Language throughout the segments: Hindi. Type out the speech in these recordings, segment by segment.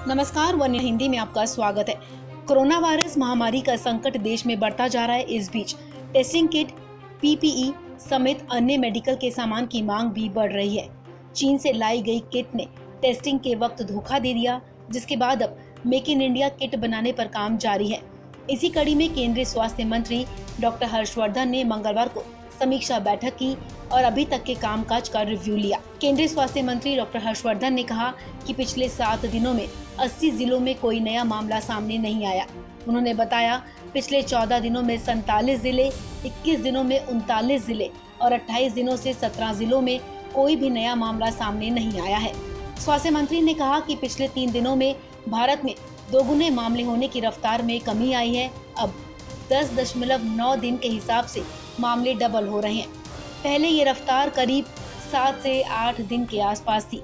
नमस्कार, वन हिंदी में आपका स्वागत है। कोरोना वायरस महामारी का संकट देश में बढ़ता जा रहा है। इस बीच टेस्टिंग किट, पीपीई समेत अन्य मेडिकल के सामान की मांग भी बढ़ रही है। चीन से लाई गई किट ने टेस्टिंग के वक्त धोखा दे दिया, जिसके बाद अब मेक इन इंडिया किट बनाने पर काम जारी है। इसी कड़ी में केंद्रीय स्वास्थ्य मंत्री डॉक्टर हर्षवर्धन ने मंगलवार को समीक्षा बैठक की और अभी तक के कामकाज का रिव्यू लिया। केंद्रीय स्वास्थ्य मंत्री डॉक्टर हर्षवर्धन ने कहा कि पिछले 7 दिनों में 80 जिलों में कोई नया मामला सामने नहीं आया। उन्होंने बताया, पिछले 14 दिनों में 47 जिले, 21 दिनों में 39 जिले और 28 दिनों से 17 जिलों में कोई भी नया मामला सामने नहीं आया है। स्वास्थ्य मंत्री ने कहा कि पिछले 3 दिनों में भारत में दोगुने मामले होने की रफ्तार में कमी आई है। अब 10.9 दिन के हिसाब से मामले डबल हो रहे हैं। पहले ये रफ्तार करीब 7 से 8 दिन के आसपास थी।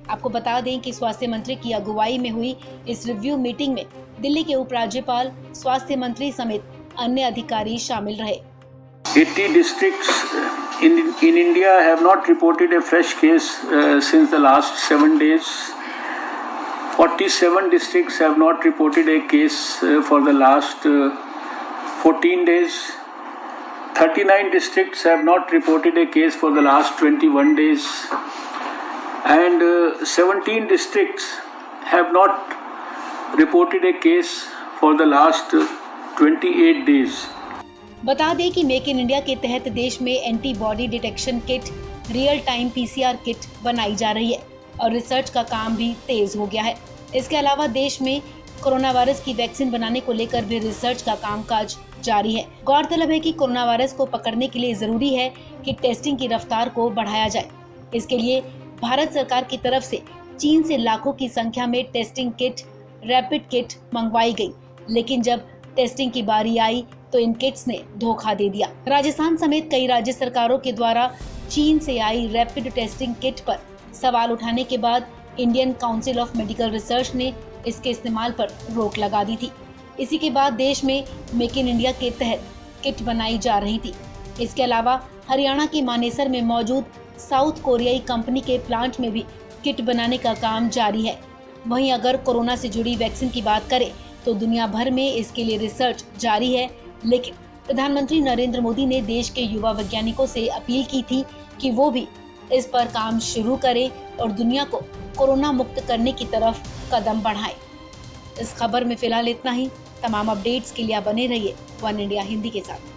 आपको बता दें कि स्वास्थ्य मंत्री की अगुवाई में हुई इस रिव्यू मीटिंग में दिल्ली के उपराज्यपाल, स्वास्थ्य मंत्री समेत अन्य अधिकारी शामिल रहे। 80 districts in India have not reported a fresh case since the last 7 days. 47 districts have not reported a case for the last 14 days. 39 districts have not reported a case for the last 21 days. And 17 districts have not reported a case for the last 28 days. बता दें कि मेक इन इंडिया के तहत देश में antibody detection kit, real time PCR kit बनाई जा रही है और रिसर्च का काम भी तेज हो गया है। इसके अलावा देश में कोरोना वायरस की वैक्सीन बनाने को लेकर भी रिसर्च का कामकाज जारी है। गौरतलब है कि कोरोना वायरस को पकड़ने के लिए जरूरी है कि टेस्टिंग की रफ्तार को बढ़ाया जाए। इसके लिए भारत सरकार की तरफ से चीन से लाखों की संख्या में टेस्टिंग किट, रैपिड किट मंगवाई गई, लेकिन जब टेस्टिंग की बारी आई तो इन किट्स ने धोखा दे दिया। राजस्थान समेत कई राज्य सरकारों के द्वारा चीन से आई रैपिड टेस्टिंग किट पर सवाल उठाने के बाद Indian council of medical research ने इसके इस्तेमाल पर रोक लगा दी थी। इसी के बाद देश में मेक इन इंडिया के तहत किट बनाई जा रही थी। इसके अलावा हरियाणा के मानेसर में मौजूद साउथ कोरियाई कंपनी के प्लांट में भी किट बनाने का काम जारी है। वहीं अगर कोरोना से जुड़ी वैक्सीन की बात करें तो दुनिया भर में इसके लिए रिसर्च जारी है, लेकिन प्रधानमंत्री नरेंद्र मोदी ने देश के युवा वैज्ञानिकों से अपील की थी कि वो भी इस पर काम शुरू करें और दुनिया को कोरोना मुक्त करने की तरफ कदम बढ़ाएं। इस खबर में फिलहाल इतना ही। तमाम अपडेट्स के लिए आप बने रहिए वन इंडिया हिंदी के साथ।